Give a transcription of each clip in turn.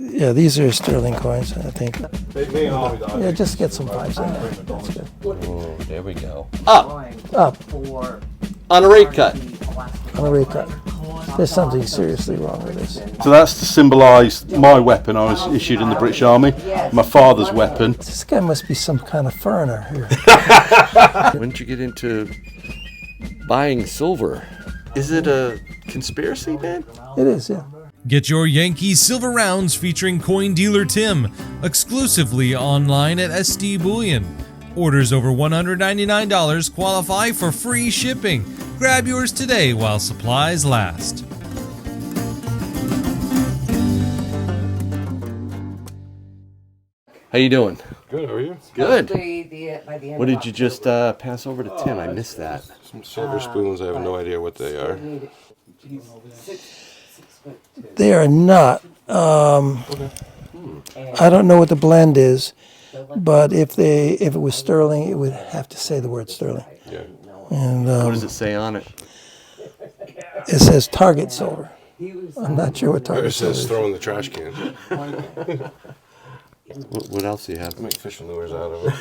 Yeah, these are sterling coins, I think. They always are. Yeah, just get some fives in there. That's good. Oh, there we go. Up Up on a rate cut. on a rate cut. There's something seriously wrong with this. So that's to symbolise my weapon. I was issued in the British Army. My father's weapon. This guy must be some kind of foreigner here. When did you get into buying silver? Is it a conspiracy, man? It is, yeah. Get your Yankee silver rounds featuring coin dealer Tim exclusively online at SD Bullion. Orders over $199 qualify for free shipping. Grab yours today while supplies last. How you doing? Good, are you? Good. What did you just pass over to Tim? I missed that. Some silver spoons. I have no idea what they are. They are not. I don't know what the blend is, but if it was sterling, it would have to say the word sterling. Yeah. And What does it say on it? it says Target silver. I'm not sure what It Target silver says is. throw in the trash can. What else do you have? I make fishing lures out of it.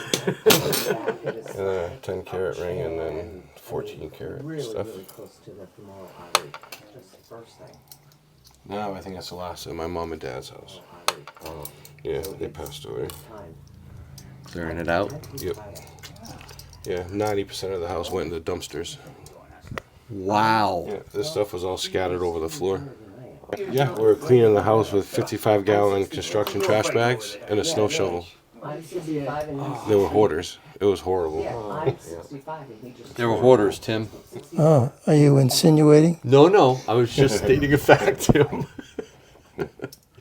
And then a 10 carat ring and then 14 carat stuff. No, I think that's the last at my mom and dad's house. Yeah, they passed away. Clearing it out. Yep. Yeah, 90% of the house went into dumpsters. Wow. Yeah, this stuff was all scattered over the floor. Yeah, we were cleaning the house with 55-gallon construction trash bags and a snow shovel. They were hoarders. It was horrible. They were hoarders, Tim. Oh, are you insinuating? No. I was just stating a fact, Tim.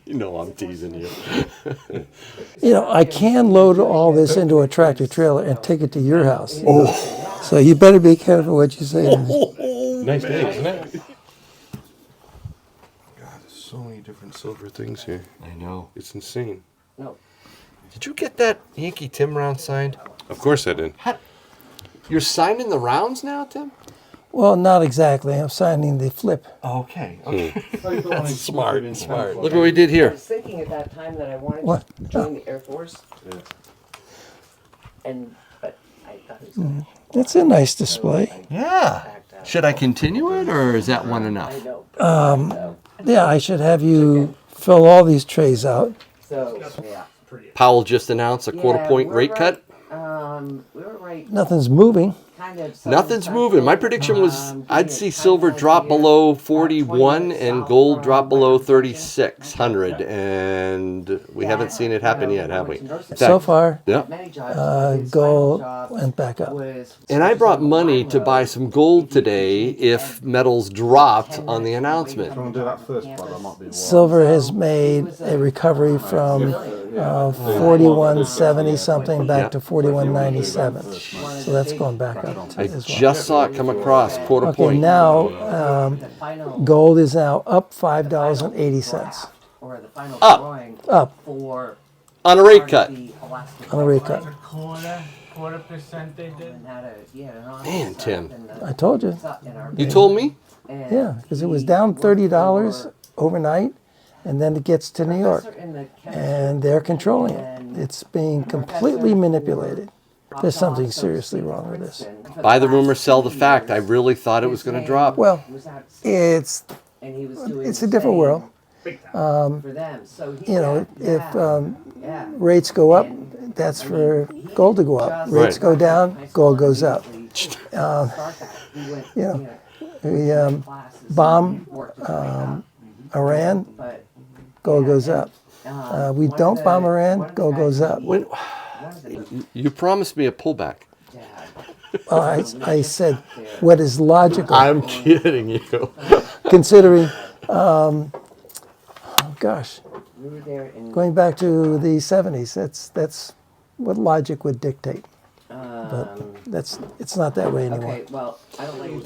You know I'm teasing you. You know, I can load all this into a tractor trailer and take it to your house. So you better be careful what you say. Nice day, isn't it? God, there's so many different silver things here. I know. It's insane. Did you get that Yankee Tim round signed? Of course I did. You're signing the rounds now, Tim? Well, not exactly. I'm signing the flip. Okay. Smart. Look what we did I here. was thinking at that time that I wanted What? to join the Air Force. But I thought it was It's a nice display. Yeah. Should I continue it, or is that one enough? Yeah, I should have you fill all these trays out. So, yeah. Powell just announced a quarter point rate cut. We were right. Nothing's moving. Kind of. Nothing's moving. My prediction was I'd see silver drop below 41 and gold drop below 3,600, and we haven't seen it happen yet, have we? In fact, So far, yeah. gold went back up. And I brought money to buy some gold today if metals dropped on the announcement. Silver has made a recovery from 41.70 something back to 41.97. So that's going back up I as well. just saw it come across quarter Okay, point. now gold is now up $5.80 up On a rate cut. on a rate cut. Quarter percent they did. Man, Tim. I told you. You told me? Yeah, because it was down $30 overnight, and then it gets to New York, and they're controlling it. It's being completely manipulated. There's something seriously wrong with this. Buy the rumor, sell the fact. I really thought it was going to drop. Well, it's a different world. You know, if rates go up, that's for gold to go up. Rates go down, gold goes up. You know, we bomb Iran, gold goes up. We don't bomb Iran, gold goes up. You promised me a pullback. I said, what is logical? I'm kidding you. Considering, going back to the 70s, that's what logic would dictate. But it's not that way anymore. Okay, well, I don't like What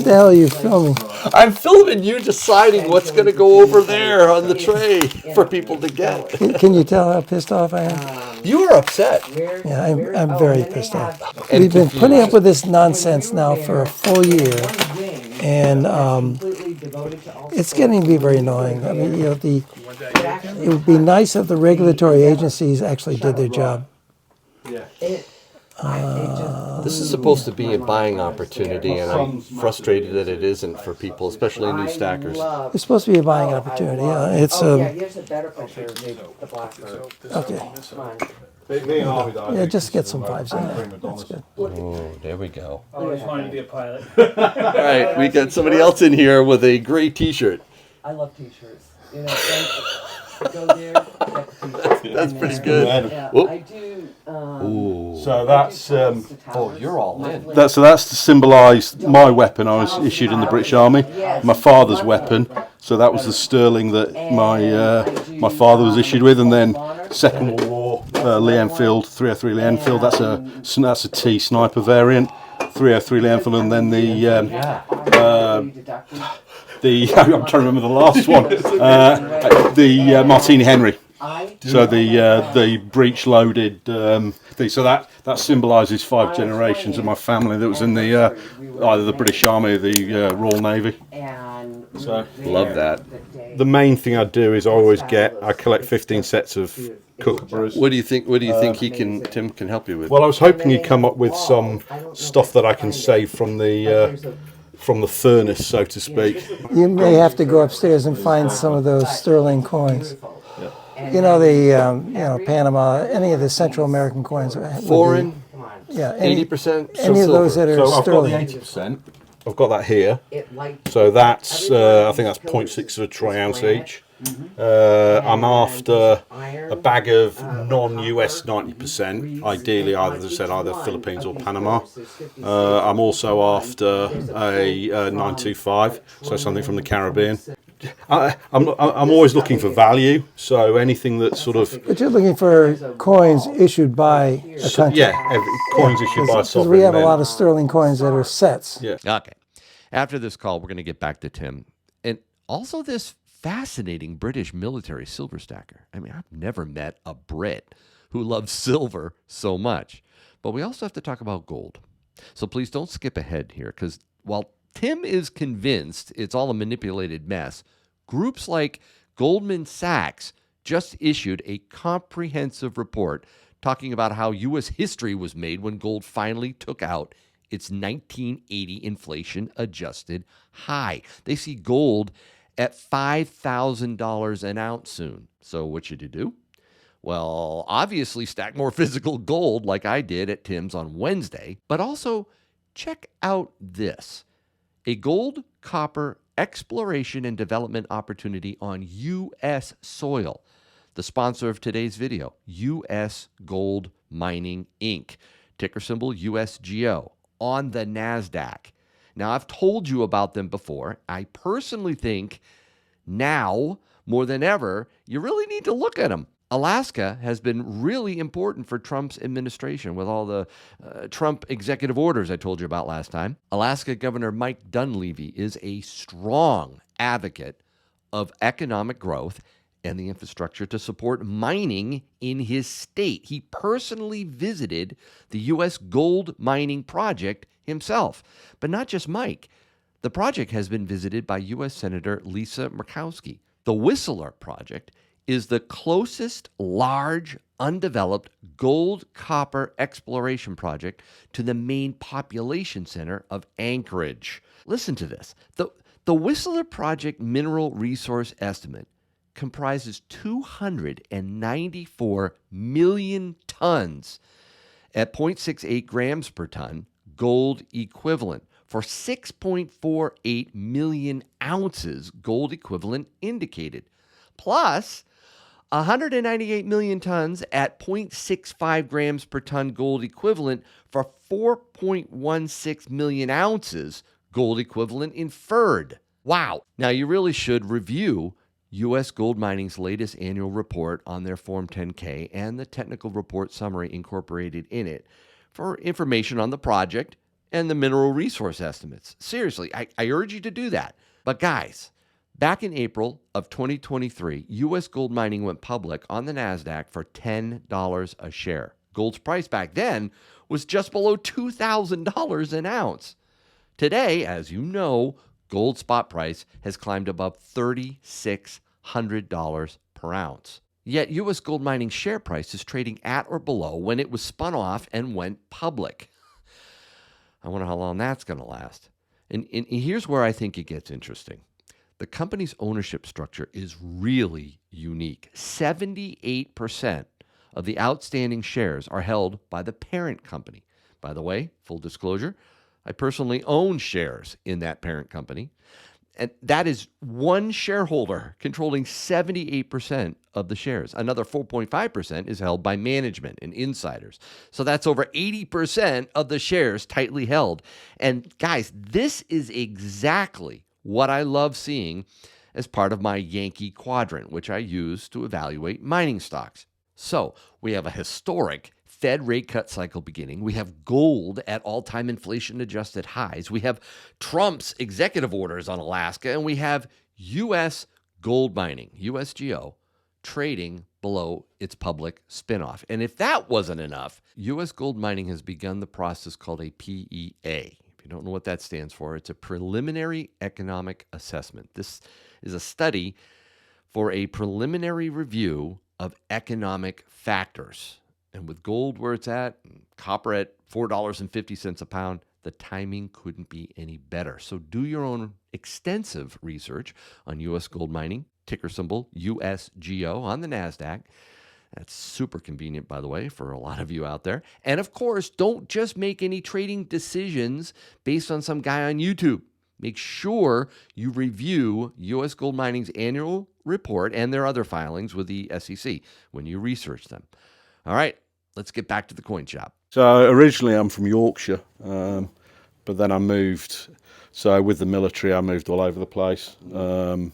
the hell are you filming? I'm filming you deciding what's going to go over there on the tray for people to get. Can you tell how pissed off I am? You were upset. Yeah, I'm very pissed off. We've been putting up with this nonsense now for a full year, and devoted to all. It's getting to be very annoying. I mean, it would be nice if the regulatory agencies actually did their job. This is supposed to be a buying opportunity, and I'm frustrated that it isn't for people, especially new stackers. It's supposed to be a buying opportunity. It's Here's a better picture of the blackbird. okay. Come on. Yeah, just get some fives in there. That's good. Oh, there we go. I always wanted to be a pilot. All right, we got somebody else in here with a gray T-shirt. I love t-shirts. You know, go there, get the t-shirt. That's pretty good. Yeah, Whoop. I do. Ooh. So that's Oh, you're all in. so that's to symbolise my weapon. I was issued in the British Army. My father's weapon. So that was the sterling that my father was issued with, and then Second World War Lee Enfield 303 Lee Enfield. That's a T sniper variant. 303 Lee Enfield, and then I'm trying to remember the last one. The Martini Henry. So the breech loaded thing. So that symbolises 5 generations of my family that was in the either the British Army or the Royal Navy. So Love that. the main thing I do is I collect 15 sets of kookaburras. What do you think? What do you think Tim can help you with? Well, I was hoping he'd come up with some stuff that I can save from the furnace, so to speak. You may have to go upstairs and find some of those sterling coins. You know, the Panama, any of the Central American coins. Foreign, Yeah, 80%. any of those that are So I've got sterling. the 80%. I've got that here. So that's I think that's 0.6 of a troy ounce each. I'm after a bag of non-US 90%, ideally either Philippines or Panama. I'm also after a 925, so something from the Caribbean. I'm always looking for value, so anything that's sort of But you're looking for coins issued by a country. coins issued by a Because sovereign. we have a mint. lot of sterling coins that are sets. Yeah. Okay. After this call, we're going to get back to Tim. And also this fascinating British military silver stacker. I mean, I've never met a Brit who loves silver so much. But we also have to talk about gold. So please don't skip ahead here, because while Tim is convinced it's all a manipulated mess, groups like Goldman Sachs just issued a comprehensive report talking about how U.S. history was made when gold finally took out its 1980 inflation-adjusted high. They see gold at $5,000 an ounce soon. So what should you do? Well, obviously stack more physical gold like I did at Tim's on Wednesday, but also check out this. A gold-copper exploration and development opportunity on U.S. soil. The sponsor of today's video, U.S. Gold Mining, Inc., ticker symbol USGO, on the NASDAQ. Now, I've told you about them before. I personally think now, more than ever, you really need to look at them. Alaska has been really important for Trump's administration with all the Trump executive orders I told you about last time. Alaska Governor Mike Dunleavy is a strong advocate of economic growth and the infrastructure to support mining in his state. He personally visited the U.S. gold mining project himself. But not just Mike. The project has been visited by U.S. Senator Lisa Murkowski. The Whistler project is the closest large, undeveloped gold-copper exploration project to the main population center of Anchorage. Listen to this. The Whistler project mineral resource estimate comprises 294 million tons at 0.68 grams per ton gold equivalent for 6.48 million ounces gold equivalent indicated, plus 198 million tons at 0.65 grams per ton gold equivalent for 4.16 million ounces gold equivalent inferred. Wow. Now, you really should review U.S. Gold Mining's latest annual report on their Form 10-K and the technical report summary incorporated in it for information on the project and the mineral resource estimates. Seriously, I urge you to do that. But guys, back in April of 2023, U.S. Gold Mining went public on the NASDAQ for $10 a share. Gold's price back then was just below $2,000 an ounce. Today, as you know, Gold spot price has climbed above $3,600 per ounce. Yet U.S. gold mining share price is trading at or below when it was spun off and went public. I wonder how long that's going to last. And here's where I think it gets interesting. The company's ownership structure is really unique. 78% of the outstanding shares are held by the parent company. By the way, full disclosure, I personally own shares in that parent company. And that is one shareholder controlling 78% of the shares. Another 4.5% is held by management and insiders. So that's over 80% of the shares tightly held. And guys, this is exactly what I love seeing as part of my Yankee quadrant, which I use to evaluate mining stocks. So we have a historic Fed rate cut cycle beginning. We have gold at all-time inflation-adjusted highs. We have Trump's executive orders on Alaska, and we have U.S. gold mining, USGO, trading below its public spinoff. And if that wasn't enough, U.S. gold mining has begun the process called a PEA. If you don't know what that stands for, it's a preliminary economic assessment. This is a study for a preliminary review of economic factors. And with gold where it's at, and copper at $4.50 a pound, the timing couldn't be any better. So do your own extensive research on U.S. gold mining, ticker symbol USGO on the NASDAQ. That's super convenient, by the way, for a lot of you out there. And of course, don't just make any trading decisions based on some guy on YouTube. Make sure you review U.S. Gold Mining's annual report and their other filings with the SEC when you research them. All right, let's get back to the coin shop. So originally I'm from Yorkshire, but then I moved. So with the military, I moved all over the place. And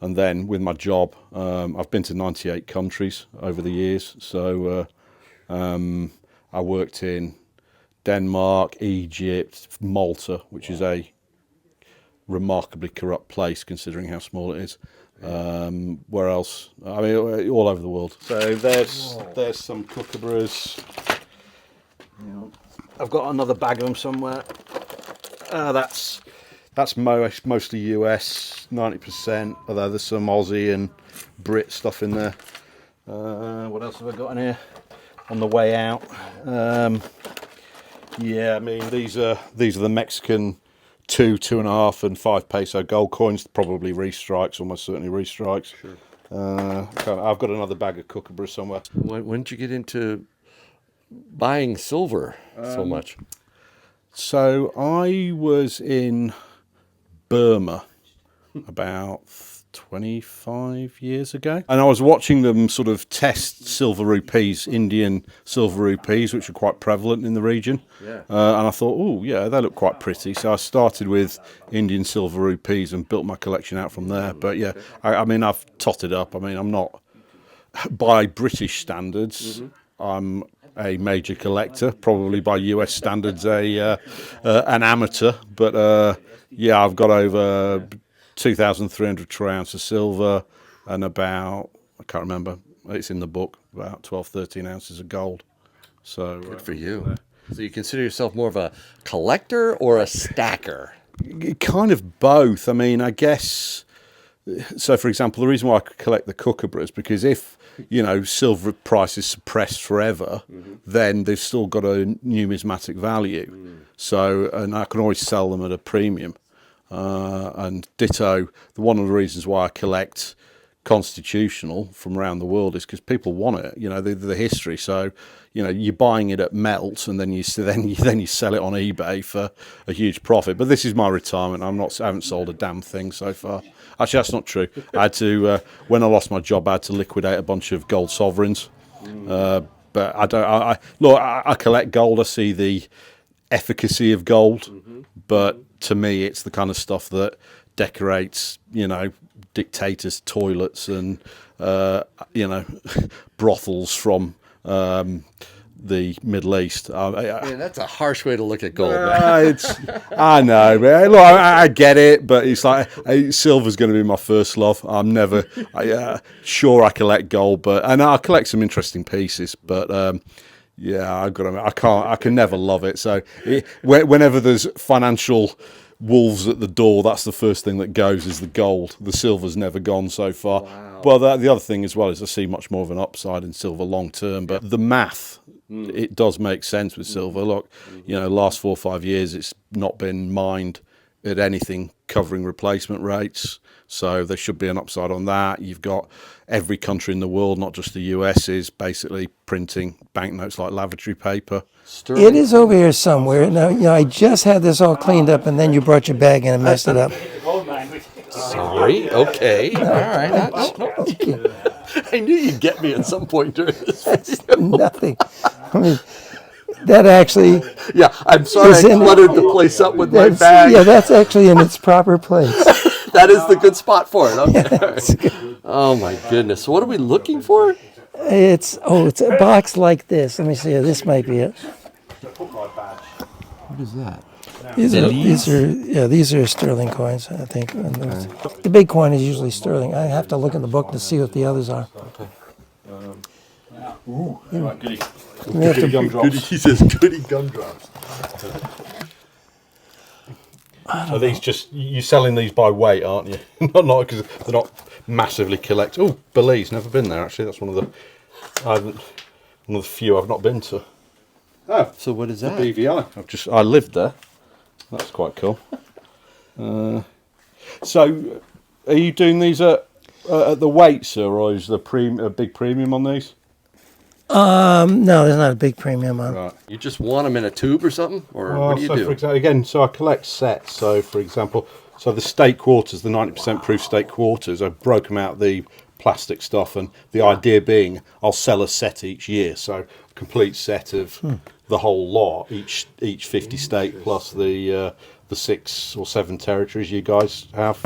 then with my job, I've been to 98 countries over the years. So I worked in Denmark, Egypt, Malta, which is a remarkably corrupt place considering how small it is. Where else? I mean, all over the world. So there's some kookaburras. I've got another bag of them somewhere. That's mostly US, 90%. Although there's some Aussie and Brit stuff in there. What else have I got in here? On the way out. Yeah, I mean these are the Mexican 2, 2.5, and 5 peso gold coins. Probably restrikes, almost certainly restrikes. Sure. I've got another bag of kookaburras somewhere. When did you get into buying silver so much? So I was in Burma about 25 years ago, and I was watching them sort of test silver rupees, Indian silver rupees, which are quite prevalent in the region. Yeah. And I thought, oh yeah, they look quite pretty. So I started with Indian silver rupees and built my collection out from there. But yeah, I mean, I've totted up. I mean, I'm not, by British standards, I'm a major collector. Probably by US standards, an amateur. But yeah, I've got over 2,300 troy ounce of silver and about, I can't remember, it's in the book, about 12, 13 ounces of gold. So good for you. So you consider yourself more of a collector or a stacker? Kind of both. I mean, I guess, so for example, the reason why I collect the kookaburras is because if, silver price is suppressed forever, then they've still got a numismatic value. So, and I can always sell them at a premium. And ditto, one of the reasons why I collect constitutional from around the world is because people want it, the history. So, you're buying it at melt, and then you sell it on eBay for a huge profit. But this is my retirement. I haven't sold a damn thing so far. Actually, that's not true. I had to, when I lost my job, I had to liquidate a bunch of gold sovereigns. But I collect gold. I see the efficacy of gold, but to me, it's the kind of stuff that decorates, dictators' toilets and, brothels from the Middle East. Man, that's a harsh way to look at gold. Man. I know, man. Look, I get it, but it's like silver's going to be my first love. I'm never sure I collect gold, and I collect some interesting pieces, but. Yeah, I can never love it. So whenever there's financial wolves at the door. That's the first thing that goes, is the gold. The silver's never gone so far. Wow. Well, the other thing as well is I see much more of an upside in silver long term, but the math, it does make sense with silver. Look, last 4 or 5 years, it's not been mined at anything covering replacement rates. So there should be an upside on that. You've got every country in the world, not just the US, is basically printing banknotes like lavatory paper. It is over here somewhere. Now, I just had this all cleaned up, and then you brought your bag in and messed it up. Sorry. Okay. All right. Okay. I knew you'd get me at some point during this That's video. nothing. I mean, that actually... Yeah, I'm sorry I cluttered the place up with my bag. Yeah, that's actually in its proper place. That is the good spot for it. Okay. Yeah, that's good. Oh my goodness. So what are we looking for? It's a box like this. Let me see. This might be it. What is that? These are sterling coins, I think. The big coin is usually sterling. I have to look in the book to see what the others are. Okay. Goody gumdrops. He says goody gumdrops. Are these just, you're selling these by weight, aren't you? not because they're not massively collect. Oh, Belize, never been there actually. That's one of the few I've not been to. Oh, So what is the that? BVI. I lived there. That's quite cool. So, are you doing these at the weight, sir, or is there a big premium on these? No, there's not a big premium on. Right. You just want them in a tube or something? Or what do you so do? For example, again, so I collect sets. So, for example, the state quarters, the 90% proof state quarters, I broke them out the plastic stuff, and the idea being I'll sell a set each year. So, a complete set of the whole lot, each 50 state plus the 6 or 7 territories you guys have.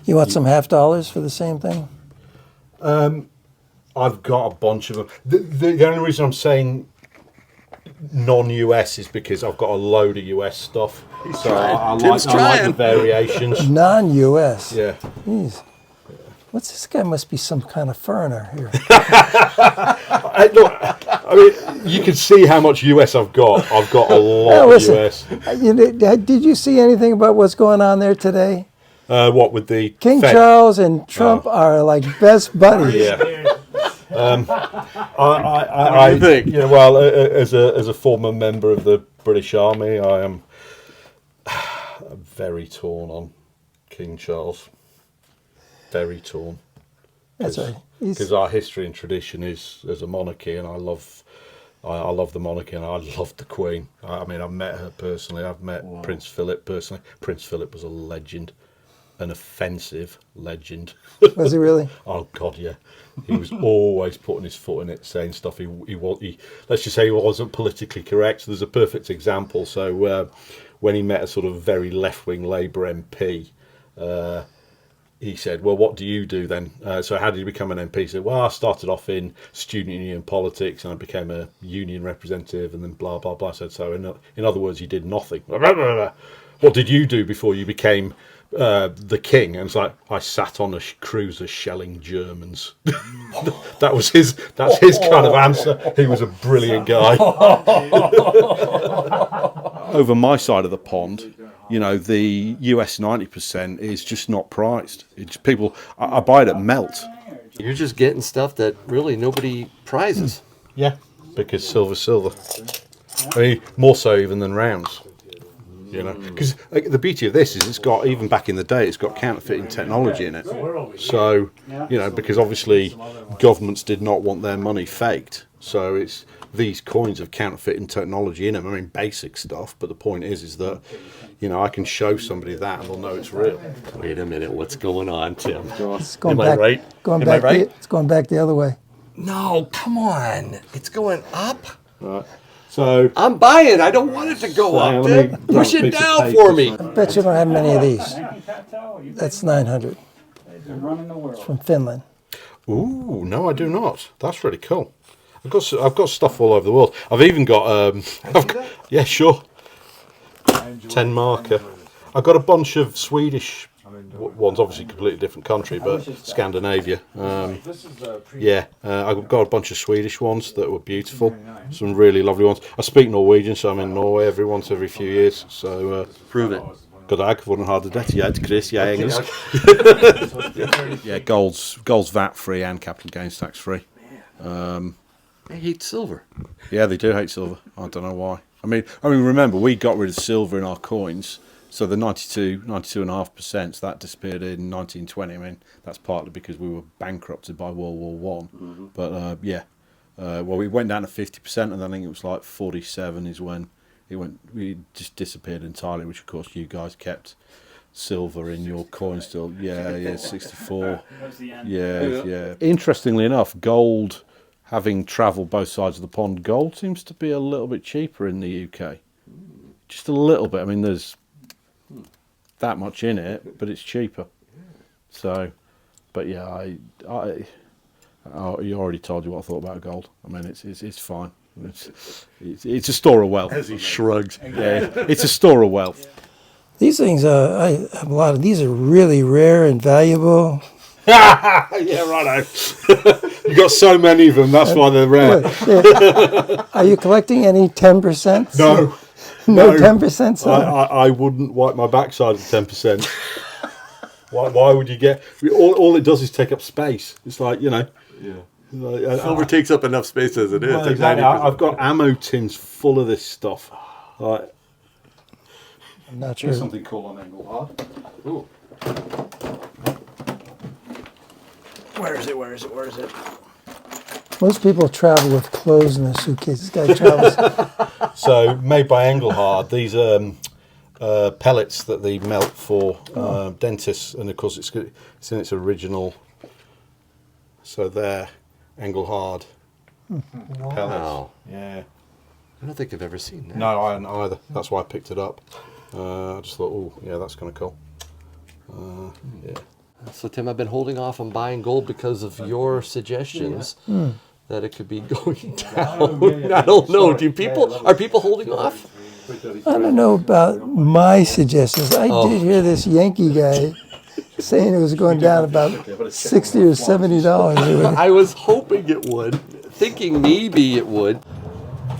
You want some $half for the same thing? I've got a bunch of them. The only reason I'm saying non-US is because I've got a load of US stuff. I like the variations. Non-US. Yeah. Jeez. What's this guy? Must be some kind of foreigner here. Look, I mean, you can see how much US I've got. I've got a lot of US. Did you see anything about what's going on there today? What with the King Fed? Charles and Trump are like best buddies. Yeah. I think, well, as a former member of the British Army, I am very torn on King Charles. Very torn. That's right. Because our history and tradition is as a monarchy, and I love the monarchy, and I love the Queen. I mean, I've met her personally. I've met Prince Philip personally. Prince Philip was a legend, an offensive legend. Was he really? Oh God, yeah. He was always putting his foot in it, saying stuff. He let's just say he wasn't politically correct. There's a perfect example. So when he met a sort of very left-wing Labour MP, he said, "Well, what do you do then?" So how did you become an MP? He said, "Well, I started off in student union politics, and I became a union representative, and then blah blah blah." I said, "So in other words, you did nothing." What did you do before you became the king? And it's like, I sat on a cruiser shelling Germans. That's his kind of answer. He was a brilliant guy. Over my side of the pond, the US 90% is just not priced. It's people. I buy it at melt. You're just getting stuff that really nobody prizes. Yeah, because silver. I mean, more so even than rounds. Because the beauty of this is it's got, even back in the day, it's got counterfeiting technology in it. So, because obviously governments did not want their money faked. So it's these coins have counterfeiting technology in them. I mean, basic stuff. But the point is that, I can show somebody that and they'll know it's real. Wait a minute, what's going on, Tim? It's going Am back, I right? Going Am I back right? It's going back the other way. No, come on. It's going up. Right. So I'm buying. I don't want it to go up, Tim. Push it down for me. I bet you don't have many of these. That's 900. It's from Finland. Ooh, no, I do not. That's really cool. I've got stuff all over the world. I've even got yeah, sure. 10 marker. I've got a bunch of Swedish ones, obviously completely different country, but Scandinavia. Yeah, I've got a bunch of Swedish ones that were beautiful. Some really lovely ones. I speak Norwegian, so I'm in Norway every few years. So Prove it. Goddag, hvordan har du det? Ja, Chris, ja, engelsk. Yeah, gold's VAT free and capital gains tax free. I hate silver. Yeah, they do hate silver. I don't know why. I mean, remember, we got rid of silver in our coins, so the 92.5%, that disappeared in 1920. I mean, that's partly because we were bankrupted by World War One. But well, we went down to 50%, and I think it was like 47 is when we just disappeared entirely. Which, of course, you guys kept silver in your coin still. Yeah, 64. Yeah. Interestingly enough, gold, having travelled both sides of the pond, gold seems to be a little bit cheaper in the UK. Just a little bit. I mean, there's that much in it, but it's cheaper. So, but yeah, I you already told you what I thought about gold. I mean, it's fine. It's a store of wealth. As he shrugs. Yeah, it's a store of wealth. These things, I have a lot of these are really rare and valuable. Yeah, righto. You got so many of them. That's why they're rare. Are you collecting any 10%? No. No 10%. I wouldn't wipe my backside at 10%. Why would you get? All it does is take up space. It's like, you know. Yeah. Like, Silver takes up enough space as it is. Well, exactly. I've got ammo tins full of this stuff. Like, I'm not here's sure. something cool on Engelhard. Ooh. Where is it? Most people travel with clothes in their suitcase. This guy travels. So made by Engelhard. These pellets that they melt for dentists, and of course it's in its original. So they're Engelhard pellets. Wow. Yeah. I don't think I've ever seen that. No, I hadn't either. That's why I picked it up. I just thought, oh, yeah, that's kind of cool. Yeah. So Tim, I've been holding off on buying gold because of your suggestions that it could be going down. I don't know. Are people holding off? I don't know about my suggestions. I did hear this Yankee guy saying it was going down about $60 or $70. I was hoping it would, thinking maybe it would.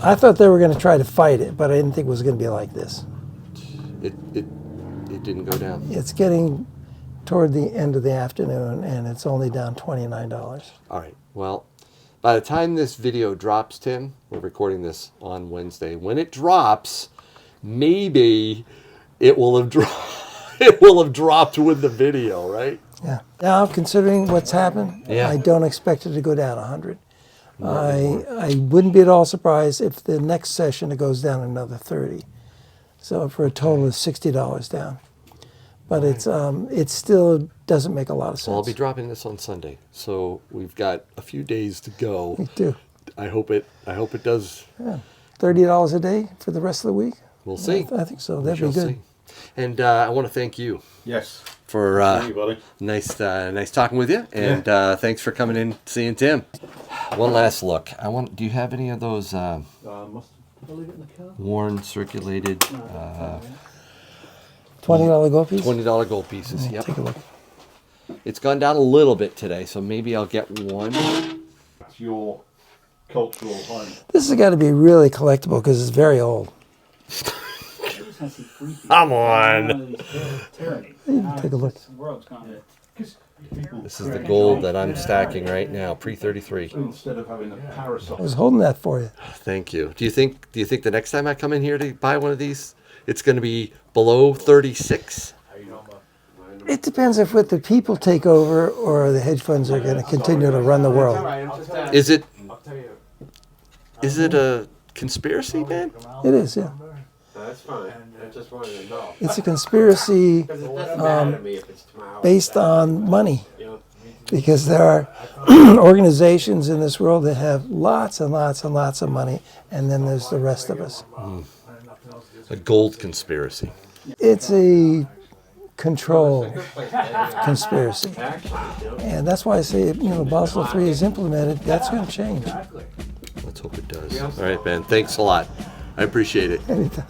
I thought they were going to try to fight it, but I didn't think it was going to be like this. It didn't go down. It's getting toward the end of the afternoon, and it's only down $29. All right. Well, by the time this video drops, Tim, we're recording this on Wednesday. When it drops, maybe it will have dropped. It will have dropped with the video, right? Yeah. Now, considering what's happened, Yeah. I don't expect it to go down 100. I wouldn't be at all surprised if the next session it goes down another 30. So for a total of $60 down. But it still doesn't make a lot of sense. Well, I'll be dropping this on Sunday, so we've got a few days to go. Me too. I hope it does. Yeah. $30 a day for the rest of the week? We'll see. I think so. That'd We be shall good. see. And I want to thank you Yes. for Thank you, buddy. nice talking with you, and thanks for coming in, seeing Tim. One last look. Do you have any of those worn, circulated $20 gold piece? $20 gold pieces? Yep. Take a look. It's gone down a little bit today, so maybe I'll get one. That's your cultural home. This has got to be really collectible because it's very old. Come on. Take a look. This is the gold that I'm stacking right now, pre-33. Instead of having a parasol. I was holding that for you. Thank you. Do you think the next time I come in here to buy one of these, it's going to be below 36? It depends if what the people take over or the hedge funds are going to continue to run the world. Is it a conspiracy, man? It is, yeah. That's fine. I just wanted to know. It's a conspiracy Because it doesn't matter to me if it's tomorrow. based on money. You know, Because there are organizations in this world that have lots and lots and lots of money, and then there's the rest of us. A gold conspiracy. It's a control conspiracy. And that's why I say, Basel III is implemented, that's going to change. Let's hope it does. All right, Ben. Thanks a lot. I appreciate it. Anytime.